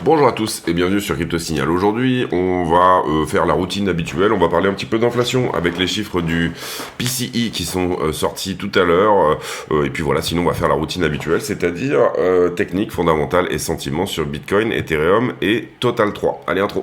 Bonjour à tous et bienvenue sur Crypto Signal. Aujourd'hui, on va faire la routine habituelle. On va parler un petit peu d'inflation avec les chiffres du PCE qui sont sortis tout à l'heure. Et puis voilà, sinon on va faire la routine habituelle, c'est-à-dire technique, fondamentale et sentiments sur Bitcoin, Ethereum et Total 3. Allez, intro.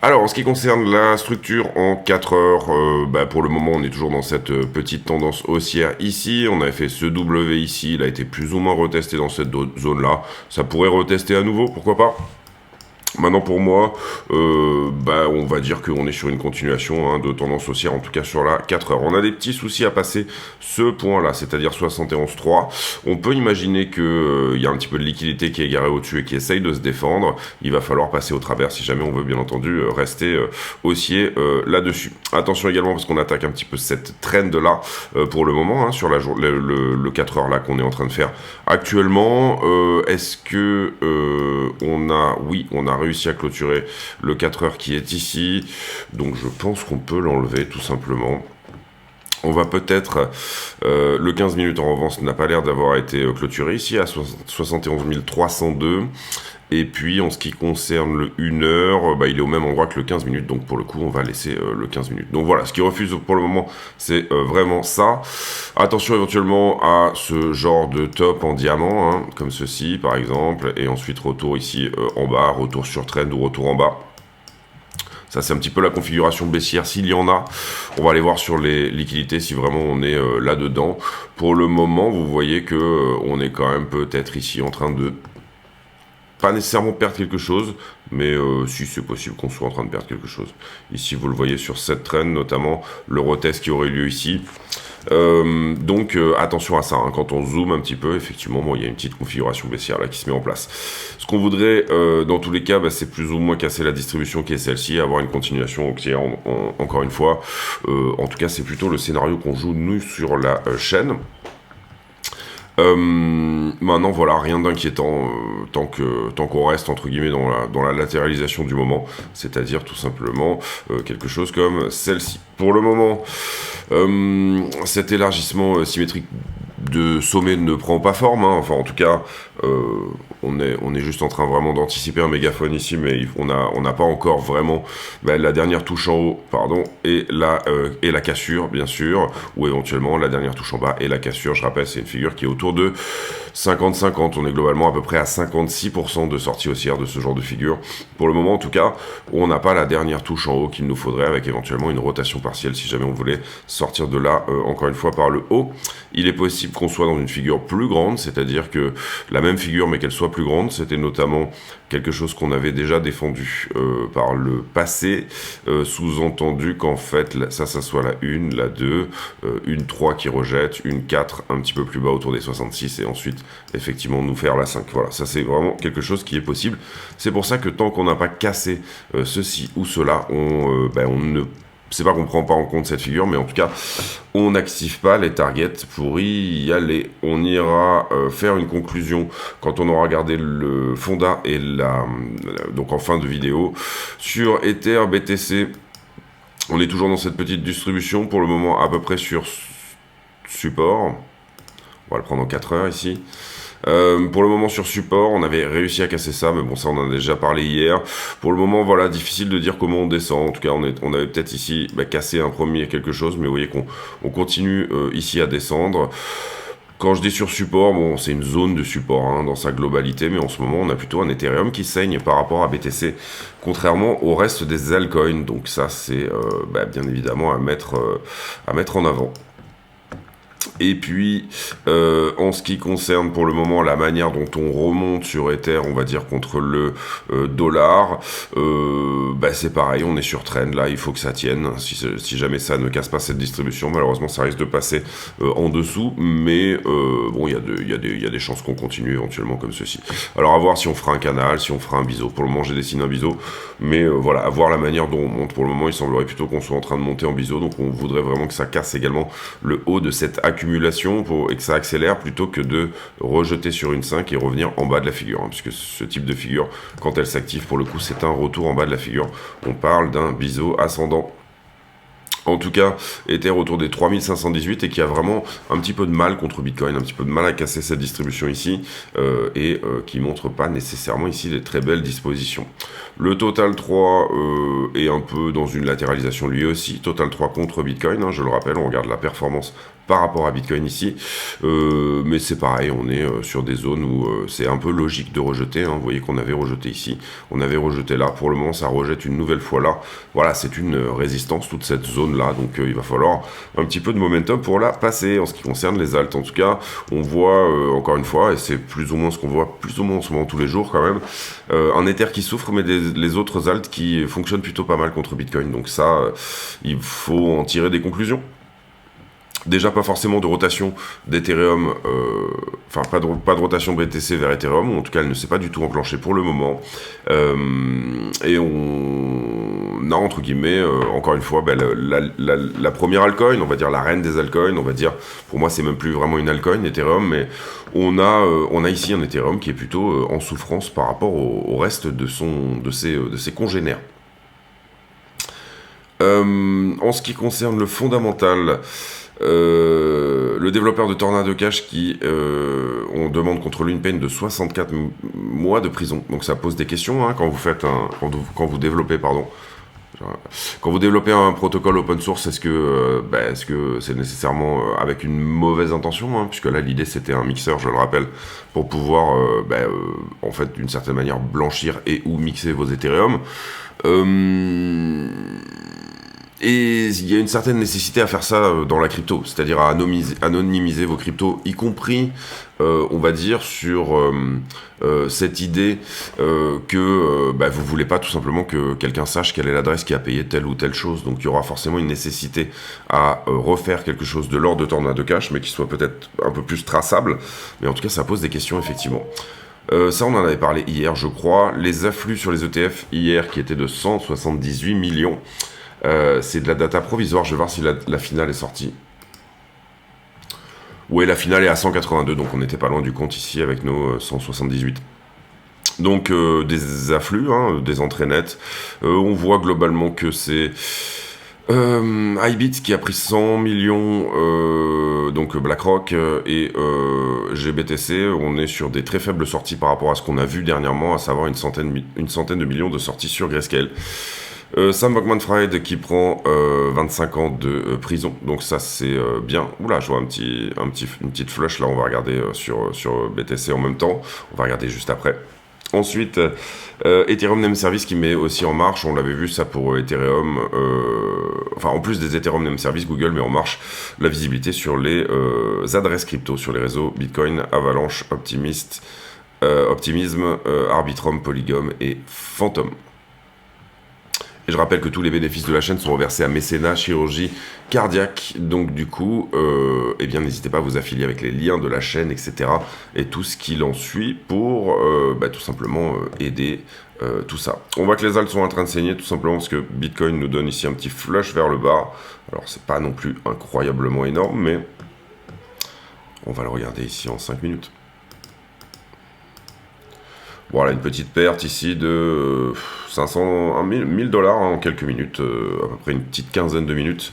Alors, en ce qui concerne la structure en 4 heures, pour le moment, on est toujours dans cette petite tendance haussière ici. On avait fait ce W ici, il a été plus ou moins retesté dans cette zone-là. Ça pourrait retester à nouveau, pourquoi pas? Maintenant pour moi, on va dire qu'on est sur une continuation de tendance haussière, en tout cas sur la 4 heures. On a des petits soucis à passer ce point-là, c'est-à-dire 71,3. On peut imaginer qu'il y a un petit peu de liquidité qui est garée au-dessus et qui essaye de se défendre. Il va falloir passer au travers si jamais on veut bien entendu rester haussier là-dessus. Attention également parce qu'on attaque un petit peu cette trend-là pour le moment, sur le 4 heures là qu'on est en train de faire actuellement. Est-ce que on a réussi à clôturer le 4 heures qui est ici, donc je pense qu'on peut l'enlever tout simplement. On va peut-être, le 15 minutes en revanche n'a pas l'air d'avoir été clôturé ici à 71 302. Et puis en ce qui concerne le 1 heure, il est au même endroit que le 15 minutes, donc pour le coup on va laisser le 15 minutes. Donc voilà, ce qui refuse pour le moment c'est vraiment ça. Attention éventuellement à ce genre de top en diamant, comme ceci par exemple, et ensuite retour ici en bas, retour sur trend ou retour en bas. Ça, c'est un petit peu la configuration baissière s'il y en a. On va aller voir sur les liquidités si vraiment on est là-dedans. Pour le moment, vous voyez que on est quand même peut-être ici en train de pas nécessairement perdre quelque chose, mais si c'est possible qu'on soit en train de perdre quelque chose. Ici, vous le voyez sur cette trend, notamment le retest qui aurait lieu ici. Donc attention à ça, quand on zoome un petit peu, effectivement, il y a une petite configuration baissière là qui se met en place. Ce qu'on voudrait, dans tous les cas, c'est plus ou moins casser la distribution qui est celle-ci, avoir une continuation haussière encore une fois. En tout cas, c'est plutôt le scénario qu'on joue nous sur la chaîne. Maintenant voilà, rien d'inquiétant tant qu'on reste entre guillemets dans la latéralisation du moment, c'est-à-dire tout simplement quelque chose comme celle-ci. Pour le moment, cet élargissement symétrique de sommet ne prend pas forme, enfin en tout cas on est juste en train vraiment d'anticiper un mégaphone ici, mais on n'a pas encore vraiment la dernière touche en haut, et la cassure bien sûr, ou éventuellement la dernière touche en bas et la cassure. Je rappelle, c'est une figure qui est autour de 50-50, on est globalement à peu près à 56% de sortie haussière de ce genre de figure. Pour le moment en tout cas, on n'a pas la dernière touche en haut qu'il nous faudrait, avec éventuellement une rotation partielle si jamais on voulait sortir de là encore une fois par le haut. Il est possible qu'on soit dans une figure plus grande, c'est-à-dire que la même figure mais qu'elle soit plus grande, c'était notamment quelque chose qu'on avait déjà défendu par le passé, sous-entendu qu'en fait ça soit la 1, la 2, une 3 qui rejette, une 4 un petit peu plus bas autour des 66 et ensuite effectivement nous faire la 5. Voilà, ça c'est vraiment quelque chose qui est possible. C'est pour ça que tant qu'on n'a pas cassé ceci ou cela, on ne... C'est pas qu'on prend pas en compte cette figure, mais en tout cas, on n'active pas les targets pour y aller. On ira faire une conclusion quand on aura regardé le fonda et donc en fin de vidéo sur Ether, BTC. On est toujours dans cette petite distribution pour le moment à peu près sur support. On va le prendre en 4 heures ici. Pour le moment sur support, on avait réussi à casser ça, mais bon, ça on en a déjà parlé hier. Pour le moment, voilà, difficile de dire comment on descend. En tout cas, on avait peut-être ici cassé un premier quelque chose, mais vous voyez qu'on continue ici à descendre. Quand je dis sur support, c'est une zone de support dans sa globalité, mais en ce moment, on a plutôt un Ethereum qui saigne par rapport à BTC, contrairement au reste des altcoins. Donc ça, c'est bien évidemment à mettre en avant. Et puis, en ce qui concerne pour le moment la manière dont on remonte sur Ether, on va dire contre le dollar, c'est pareil, on est sur trend, là, il faut que ça tienne. Si jamais ça ne casse pas cette distribution, malheureusement, ça risque de passer en dessous, mais il y a des chances qu'on continue éventuellement comme ceci. Alors, à voir si on fera un canal, si on fera un biseau. Pour le moment, j'ai dessiné un biseau, mais voilà, à voir la manière dont on monte. Pour le moment, il semblerait plutôt qu'on soit en train de monter en biseau, donc on voudrait vraiment que ça casse également le haut de cette accumulation et que ça accélère plutôt que de rejeter sur une 5 et revenir en bas de la figure, puisque ce type de figure, quand elle s'active, pour le coup, c'est un retour en bas de la figure. On parle d'un biseau ascendant. En tout cas, Ether autour des 3518 et qui a vraiment un petit peu de mal contre Bitcoin, un petit peu de mal à casser cette distribution ici qui montre pas nécessairement ici des très belles dispositions. Le Total 3 est un peu dans une latéralisation lui aussi, Total 3 contre Bitcoin, hein, je le rappelle, on regarde la performance par rapport à Bitcoin ici, mais c'est pareil, on est sur des zones où c'est un peu logique de rejeter, hein. Vous voyez qu'on avait rejeté ici, on avait rejeté là, pour le moment ça rejette une nouvelle fois là, voilà, c'est une résistance, toute cette zone là, donc il va falloir un petit peu de momentum pour la passer, en ce qui concerne les alts, en tout cas, on voit encore une fois, et c'est plus ou moins ce qu'on voit plus ou moins en ce moment tous les jours quand même, un Ether qui souffre, mais les autres alts qui fonctionnent plutôt pas mal contre Bitcoin, donc ça, il faut en tirer des conclusions. Déjà pas forcément de rotation d'Ethereum, enfin pas de rotation BTC vers Ethereum, ou en tout cas elle ne s'est pas du tout enclenchée pour le moment. Et on a entre guillemets, encore une fois, la première altcoin, on va dire la reine des altcoins, on va dire, pour moi c'est même plus vraiment une altcoin, Ethereum, mais on a ici un Ethereum qui est plutôt en souffrance par rapport au reste de ses congénères. En ce qui concerne le fondamental, le développeur de Tornado Cash qui on demande contre lui une peine de 64 mois de prison. Donc ça pose des questions hein, quand vous développez un protocole open source, est-ce que c'est nécessairement avec une mauvaise intention hein, puisque là l'idée c'était un mixeur, je le rappelle, pour pouvoir en fait d'une certaine manière blanchir et ou mixer vos Ethereum. Et il y a une certaine nécessité à faire ça dans la crypto, c'est-à-dire à anonymiser vos cryptos, y compris, on va dire, sur cette idée que vous voulez pas tout simplement que quelqu'un sache quelle est l'adresse qui a payé telle ou telle chose. Donc il y aura forcément une nécessité à refaire quelque chose de l'ordre de Tornado Cash, mais qui soit peut-être un peu plus traçable. Mais en tout cas, ça pose des questions, effectivement. Ça, on en avait parlé hier, je crois. Les afflux sur les ETF hier, qui étaient de 178 millions. C'est de la data provisoire, je vais voir si la finale est sortie. Oui, la finale est à 182, donc on n'était pas loin du compte ici avec nos 178. Donc des afflux, hein, des entrées nettes. On voit globalement que c'est iBit qui a pris 100 millions, donc BlackRock et GBTC. On est sur des très faibles sorties par rapport à ce qu'on a vu dernièrement, à savoir une centaine de millions de sorties sur Grayscale. Sam Bankman-Fried qui prend 25 ans de prison, donc ça c'est bien. Oula, je vois une petite flush là, on va regarder sur BTC en même temps, on va regarder juste après. Ensuite, Ethereum Name Service qui met aussi en marche, on l'avait vu ça pour Ethereum, en plus des Ethereum Name Service, Google met en marche la visibilité sur les adresses crypto, sur les réseaux Bitcoin, Avalanche, Optimism, Arbitrum, Polygon et Phantom. Et je rappelle que tous les bénéfices de la chaîne sont reversés à mécénat, chirurgie cardiaque. Donc du coup, n'hésitez pas à vous affilier avec les liens de la chaîne, etc. Et tout ce qui en suit pour tout simplement aider tout ça. On voit que les alts sont en train de saigner tout simplement parce que Bitcoin nous donne ici un petit flush vers le bas. Alors c'est pas non plus incroyablement énorme, mais on va le regarder ici en 5 minutes. Voilà, une petite perte ici de 1000 dollars en quelques minutes, à peu près une petite quinzaine de minutes.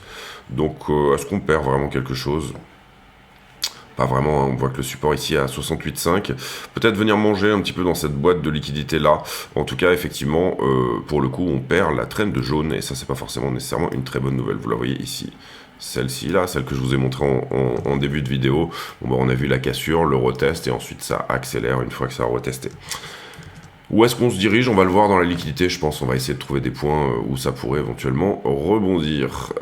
Donc, est-ce qu'on perd vraiment quelque chose? Pas vraiment, hein. On voit que le support ici est à 68,5. Peut-être venir manger un petit peu dans cette boîte de liquidité là. En tout cas, effectivement, pour le coup, on perd la traîne de jaune et ça, c'est pas forcément nécessairement une très bonne nouvelle. Vous la voyez ici. Celle-ci là, celle que je vous ai montré en début de vidéo. Bon, on a vu la cassure, le retest et ensuite ça accélère une fois que ça a retesté. Où est-ce qu'on se dirige? On va le voir dans la liquidité, je pense. On va essayer de trouver des points où ça pourrait éventuellement rebondir.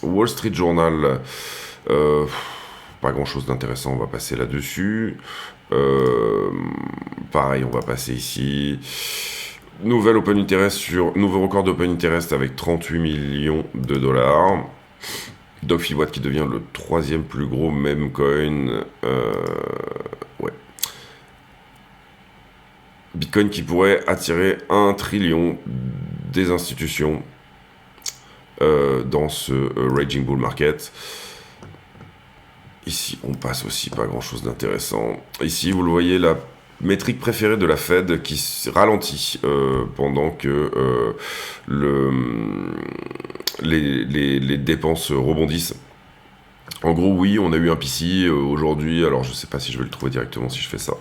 Wall Street Journal, pas grand-chose d'intéressant, on va passer là-dessus. Pareil, on va passer ici. Nouveau record d'Open Interest avec 38 millions de dollars. DogFiWatt qui devient le 3e plus gros meme coin. Ouais. Bitcoin qui pourrait attirer 1 trillion des institutions dans ce Raging Bull Market. Ici, on passe aussi pas grand-chose d'intéressant. Ici, vous le voyez, la métrique préférée de la Fed qui ralentit pendant que les dépenses rebondissent. En gros, oui, on a eu un PC aujourd'hui, alors je sais pas si je vais le trouver directement si je fais ça.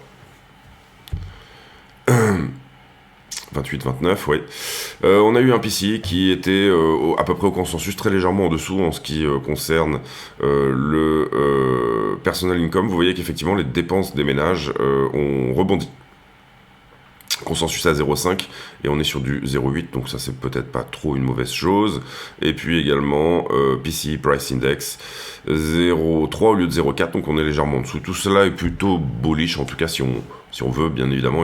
28-29, oui. On a eu un PC qui était à peu près au consensus, très légèrement en dessous en ce qui concerne le personal income. Vous voyez qu'effectivement, les dépenses des ménages ont rebondi. Consensus à 0,5 et on est sur du 0,8, donc ça c'est peut-être pas trop une mauvaise chose. Et puis également PCE Price Index 0,3 au lieu de 0,4, donc on est légèrement en dessous. Tout cela est plutôt bullish, en tout cas si on veut bien évidemment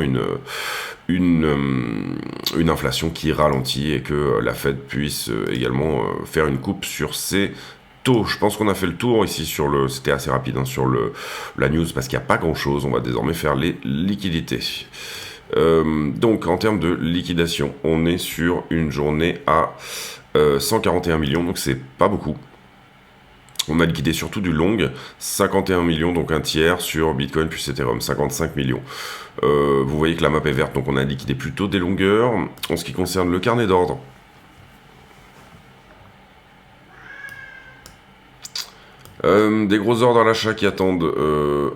une inflation qui ralentit et que la Fed puisse également faire une coupe sur ses taux. Je pense qu'on a fait le tour ici c'était assez rapide hein, sur la news parce qu'il n'y a pas grand chose. On va désormais faire les liquidités. Donc en termes de liquidation, on est sur une journée à 141 millions, donc c'est pas beaucoup. On a liquidé surtout du long, 51 millions, donc un tiers sur Bitcoin plus Ethereum, 55 millions. Vous voyez que la map est verte, donc on a liquidé plutôt des longueurs. En ce qui concerne le carnet d'ordre, des gros ordres à l'achat qui attendent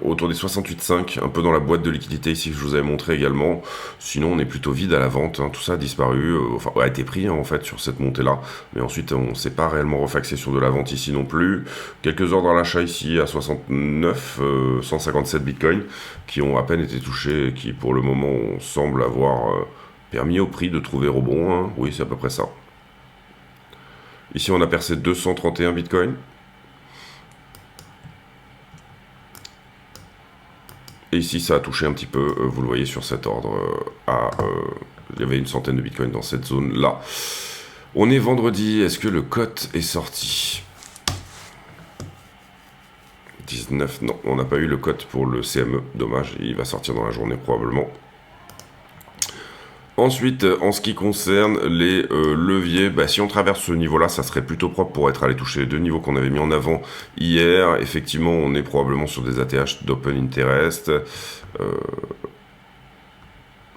autour des 68,5, un peu dans la boîte de liquidité ici que je vous avais montré également. Sinon on est plutôt vide à la vente, hein. Tout ça a disparu, a été pris hein, en fait sur cette montée là, mais ensuite on ne s'est pas réellement refaxé sur de la vente ici non plus. Quelques ordres à l'achat ici à 69, 157 bitcoins qui ont à peine été touchés et qui pour le moment semblent avoir permis au prix de trouver rebond, hein. Oui c'est à peu près ça. Ici on a percé 231 bitcoins. Et ici, ça a touché un petit peu, vous le voyez sur cet ordre, il y avait une centaine de bitcoins dans cette zone-là. On est vendredi, est-ce que le cote est sorti ? 19, non, on n'a pas eu le cote pour le CME, dommage, il va sortir dans la journée probablement. Ensuite, en ce qui concerne les leviers, si on traverse ce niveau-là, ça serait plutôt propre pour être allé toucher les deux niveaux qu'on avait mis en avant hier. Effectivement, on est probablement sur des ATH d'Open Interest.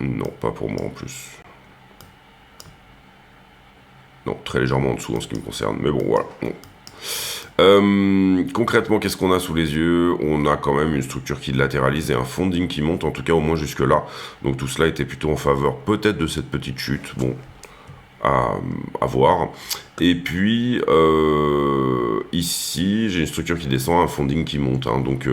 Non, pas pour moi en plus. Non, très légèrement en dessous en ce qui me concerne. Mais bon, voilà. Bon. Concrètement, qu'est-ce qu'on a sous les yeux? On a quand même une structure qui latéralise et un funding qui monte, en tout cas au moins jusque là. Donc tout cela était plutôt en faveur peut-être de cette petite chute. Bon, à voir. Et puis ici j'ai une structure qui descend, un funding qui monte, hein, donc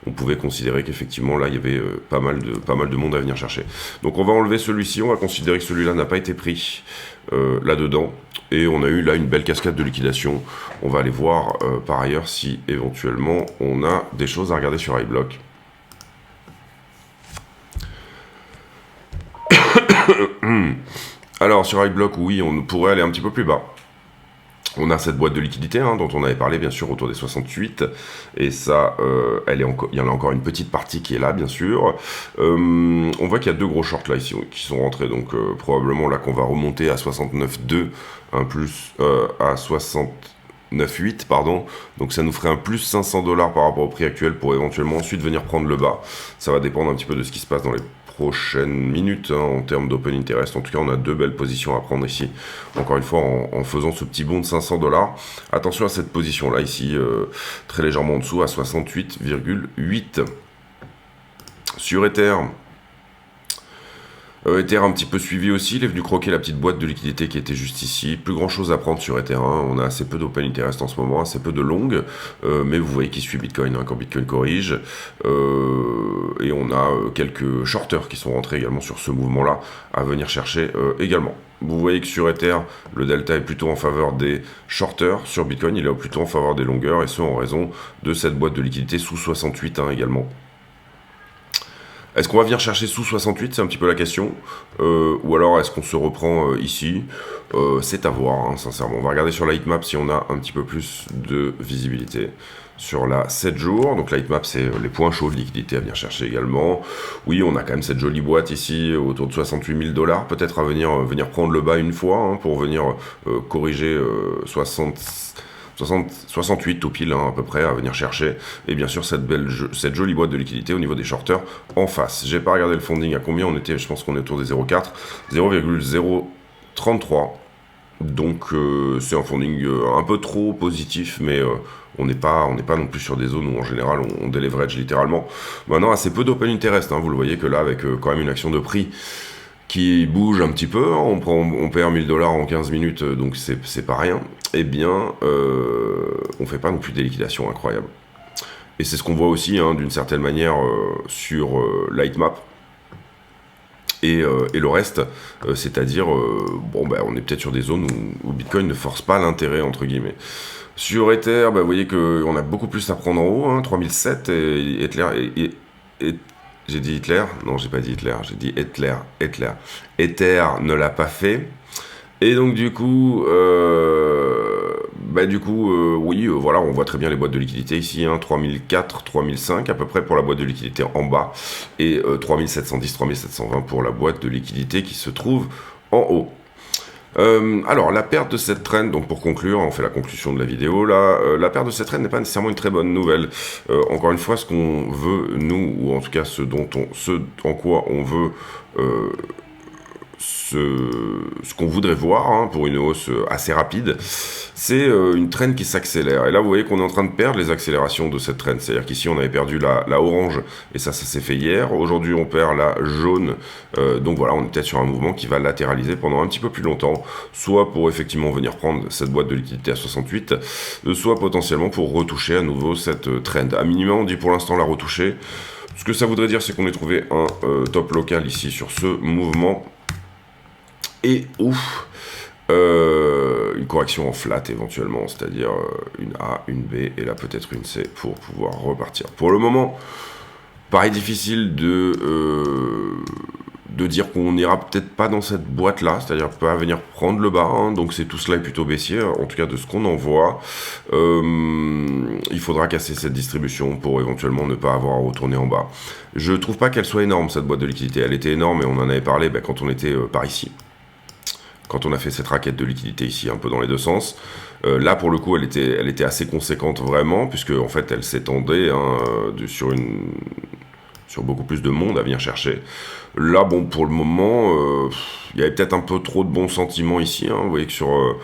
on pouvait considérer qu'effectivement là il y avait pas mal de monde à venir chercher. Donc on va enlever celui-ci, on va considérer que celui-là n'a pas été pris là-dedans, et on a eu là une belle cascade de liquidation. On va aller voir par ailleurs si éventuellement on a des choses à regarder sur iBlock. Alors sur iBlock, oui, on pourrait aller un petit peu plus bas. On a cette boîte de liquidité hein, dont on avait parlé bien sûr autour des 68, et ça, il y en a encore une petite partie qui est là bien sûr. On voit qu'il y a deux gros shorts là ici qui sont rentrés, donc probablement là qu'on va remonter à 69,2, un plus à 69,8 pardon, donc ça nous ferait un plus 500 $ par rapport au prix actuel pour éventuellement ensuite venir prendre le bas. Ça va dépendre un petit peu de ce qui se passe dans les prochaines minutes hein, en termes d'open interest. En tout cas on a deux belles positions à prendre ici, encore une fois en faisant ce petit bond de 500 $. Attention à cette position là ici, très légèrement en dessous à 68,8. Sur Ether, Ether un petit peu suivi aussi, il est venu croquer la petite boîte de liquidité qui était juste ici. Plus grand chose à prendre sur Ether, hein. On a assez peu d'open interest en ce moment, assez peu de long, mais vous voyez qu'il suit Bitcoin hein, quand Bitcoin corrige. Et on a quelques shorters qui sont rentrés également sur ce mouvement-là à venir chercher également. Vous voyez que sur Ether, le delta est plutôt en faveur des shorters. Sur Bitcoin, il est plutôt en faveur des longueurs, et ce en raison de cette boîte de liquidité sous 68 hein, également. Est-ce qu'on va venir chercher sous 68? C'est un petit peu la question. Ou alors est-ce qu'on se reprend ici? C'est à voir, hein, sincèrement. On va regarder sur la heatmap si on a un petit peu plus de visibilité. Sur la 7 jours, donc la heatmap c'est les points chauds de liquidité à venir chercher également. Oui, on a quand même cette jolie boîte ici autour de 68 000 $, peut-être à venir prendre le bas une fois hein, pour venir corriger 68 tout pile hein, à peu près à venir chercher, et bien sûr cette jolie boîte de liquidité au niveau des shorters en face. J'ai pas regardé le funding à combien on était, je pense qu'on est autour des 0,4, 0,033. Donc c'est un funding un peu trop positif, mais on n'est pas non plus sur des zones où en général on déleverage littéralement. Maintenant, assez peu d'open interest, hein, vous le voyez que là, avec quand même une action de prix qui bouge un petit peu, hein, on perd 1000 $ en 15 minutes, donc c'est pas rien, eh bien, on fait pas non plus des liquidations incroyables. Et c'est ce qu'on voit aussi, hein, d'une certaine manière, sur Lightmap. Et le reste, c'est-à-dire, bon, bah, on est peut-être sur des zones où Bitcoin ne force pas l'intérêt, entre guillemets. Sur Ether, bah, vous voyez qu'on a beaucoup plus à prendre en haut, hein, 3007, et j'ai dit Hitler? Non, j'ai pas dit Hitler, j'ai dit Ether. Ether ne l'a pas fait. Et donc oui, voilà, on voit très bien les boîtes de liquidité ici, hein, 3004, 3005 à peu près pour la boîte de liquidité en bas, et 3710, 3720 pour la boîte de liquidité qui se trouve en haut. Alors, la perte de cette trend, donc pour conclure, on fait la conclusion de la vidéo là, la perte de cette trend n'est pas nécessairement une très bonne nouvelle. Encore une fois, ce qu'on veut, nous, ou en tout cas ce en quoi on veut ce qu'on voudrait voir, hein, pour une hausse assez rapide, c'est une trend qui s'accélère. Et là, vous voyez qu'on est en train de perdre les accélérations de cette trend. C'est-à-dire qu'ici, on avait perdu la orange, et ça s'est fait hier. Aujourd'hui, on perd la jaune. Donc voilà, on est peut-être sur un mouvement qui va latéraliser pendant un petit peu plus longtemps, soit pour effectivement venir prendre cette boîte de liquidité à 68, soit potentiellement pour retoucher à nouveau cette trend. À minima, on dit pour l'instant la retoucher. Ce que ça voudrait dire, c'est qu'on ait trouvé un top local ici sur ce mouvement. Et une correction en flat éventuellement, c'est-à-dire une A, une B et là peut-être une C pour pouvoir repartir. Pour le moment, pareil difficile de dire qu'on n'ira peut-être pas dans cette boîte-là, c'est-à-dire pas venir prendre le bas, hein, donc c'est tout cela est plutôt baissier, en tout cas de ce qu'on en voit. Il faudra casser cette distribution pour éventuellement ne pas avoir à retourner en bas. Je trouve pas qu'elle soit énorme, cette boîte de liquidité. Elle était énorme et on en avait parlé quand on était par ici. Quand on a fait cette raquette de liquidité ici, un peu dans les deux sens. Là, pour le coup, elle était assez conséquente vraiment, puisque en fait, elle s'étendait, hein, sur beaucoup plus de monde à venir chercher. Là, bon, pour le moment, il y avait peut-être un peu trop de bons sentiments ici, hein. Vous voyez que sur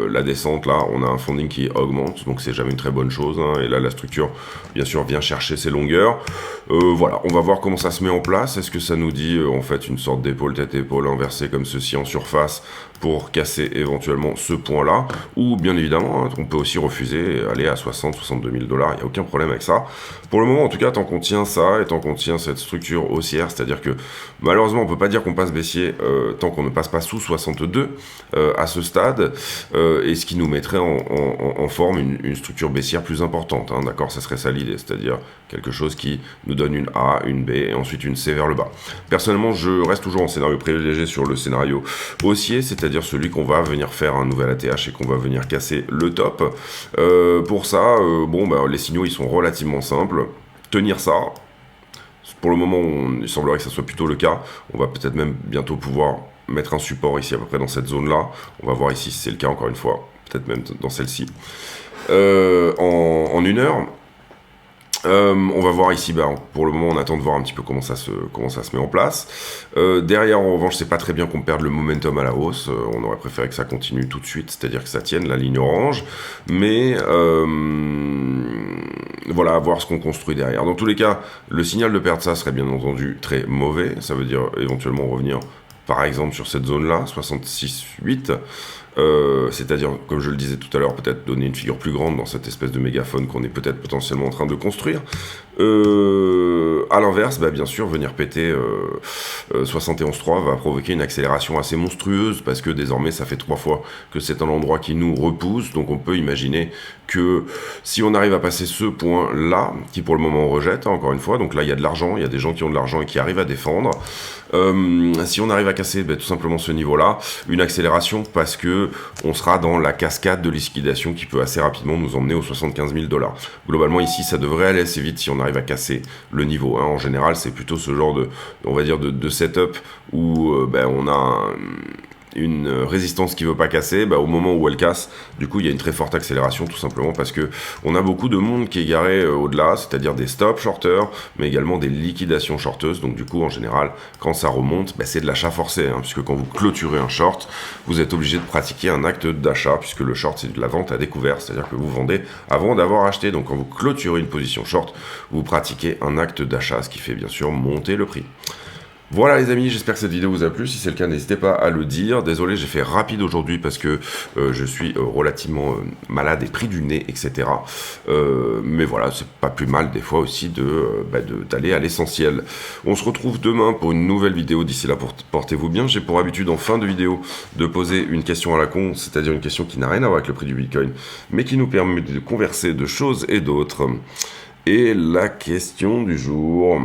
la descente, là, on a un funding qui augmente, donc c'est jamais une très bonne chose, hein. Et là, la structure, bien sûr, vient chercher ses longueurs. Voilà, on va voir comment ça se met en place. Est-ce que ça nous dit, en fait, une sorte d'épaule, tête-épaule inversée comme ceci en surface pour casser éventuellement ce point-là? Ou, bien évidemment, hein, on peut aussi refuser, aller à 60, 62 000 $, il n'y a aucun problème avec ça. Pour le moment, en tout cas, tant qu'on tient ça, et tant qu'on tient cette structure haussière, c'est-à-dire que, malheureusement, on peut pas dire qu'on passe baissier tant qu'on ne passe pas sous 62 à ce stade, et ce qui nous mettrait en forme une structure baissière plus importante, hein, d'accord, ça serait ça l'idée, c'est-à-dire quelque chose qui nous donne une A, une B, et ensuite une C vers le bas. Personnellement, je reste toujours en scénario privilégié sur le scénario haussier, c'est-à-dire celui qu'on va venir faire un nouvel ATH et qu'on va venir casser le top. Pour ça, les signaux, ils sont relativement simples. Tenir ça. Pour le moment, il semblerait que ça soit plutôt le cas. On va peut-être même bientôt pouvoir mettre un support ici à peu près dans cette zone-là. On va voir ici si c'est le cas encore une fois. Peut-être même dans celle-ci. En une heure. On va voir ici, pour le moment on attend de voir un petit peu comment ça se met en place. Derrière en revanche c'est pas très bien qu'on perde le momentum à la hausse, on aurait préféré que ça continue tout de suite, c'est-à-dire que ça tienne la ligne orange, mais voilà, à voir ce qu'on construit derrière. Dans tous les cas, le signal de perdre ça serait bien entendu très mauvais, ça veut dire éventuellement revenir par exemple sur cette zone-là, 66,8, c'est-à-dire, comme je le disais tout à l'heure, peut-être donner une figure plus grande dans cette espèce de mégaphone qu'on est peut-être potentiellement en train de construire. À l'inverse, bien sûr, venir péter 71,3 va provoquer une accélération assez monstrueuse, parce que désormais, ça fait 3 fois que c'est un endroit qui nous repousse, donc on peut imaginer que si on arrive à passer ce point-là, qui pour le moment on rejette, hein, encore une fois, donc là il y a de l'argent, il y a des gens qui ont de l'argent et qui arrivent à défendre, si on arrive à casser tout simplement ce niveau-là, une accélération parce que on sera dans la cascade de liquidation qui peut assez rapidement nous emmener aux 75 000 $. Globalement ici ça devrait aller assez vite si on arrive à casser le niveau, hein. En général c'est plutôt ce genre de, on va dire de setup où on a une résistance qui veut pas casser, bah, au moment où elle casse, du coup il y a une très forte accélération, tout simplement parce que on a beaucoup de monde qui est garé au-delà, c'est-à-dire des stops shorters, mais également des liquidations shorteuses. Donc du coup en général quand ça remonte, bah, c'est de l'achat forcé, hein, puisque quand vous clôturez un short, vous êtes obligé de pratiquer un acte d'achat, puisque le short c'est de la vente à découvert, c'est-à-dire que vous vendez avant d'avoir acheté. Donc quand vous clôturez une position short, vous pratiquez un acte d'achat, ce qui fait bien sûr monter le prix. Voilà les amis, j'espère que cette vidéo vous a plu. Si c'est le cas, n'hésitez pas à le dire. Désolé, j'ai fait rapide aujourd'hui parce que je suis relativement malade et pris du nez, etc. Mais voilà, c'est pas plus mal des fois aussi d'aller à l'essentiel. On se retrouve demain pour une nouvelle vidéo. D'ici là, portez-vous bien. J'ai pour habitude en fin de vidéo de poser une question à la con, c'est-à-dire une question qui n'a rien à voir avec le prix du Bitcoin, mais qui nous permet de converser de choses et d'autres. Et la question du jour...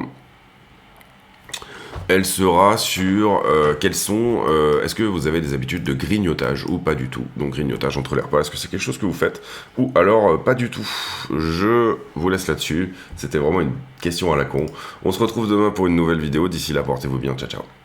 elle sera sur est-ce que vous avez des habitudes de grignotage ou pas du tout. Donc grignotage entre les repas, est-ce que c'est quelque chose que vous faites ou alors pas du tout. Je vous laisse là-dessus, c'était vraiment une question à la con. On se retrouve demain pour une nouvelle vidéo, d'ici là portez-vous bien, ciao ciao.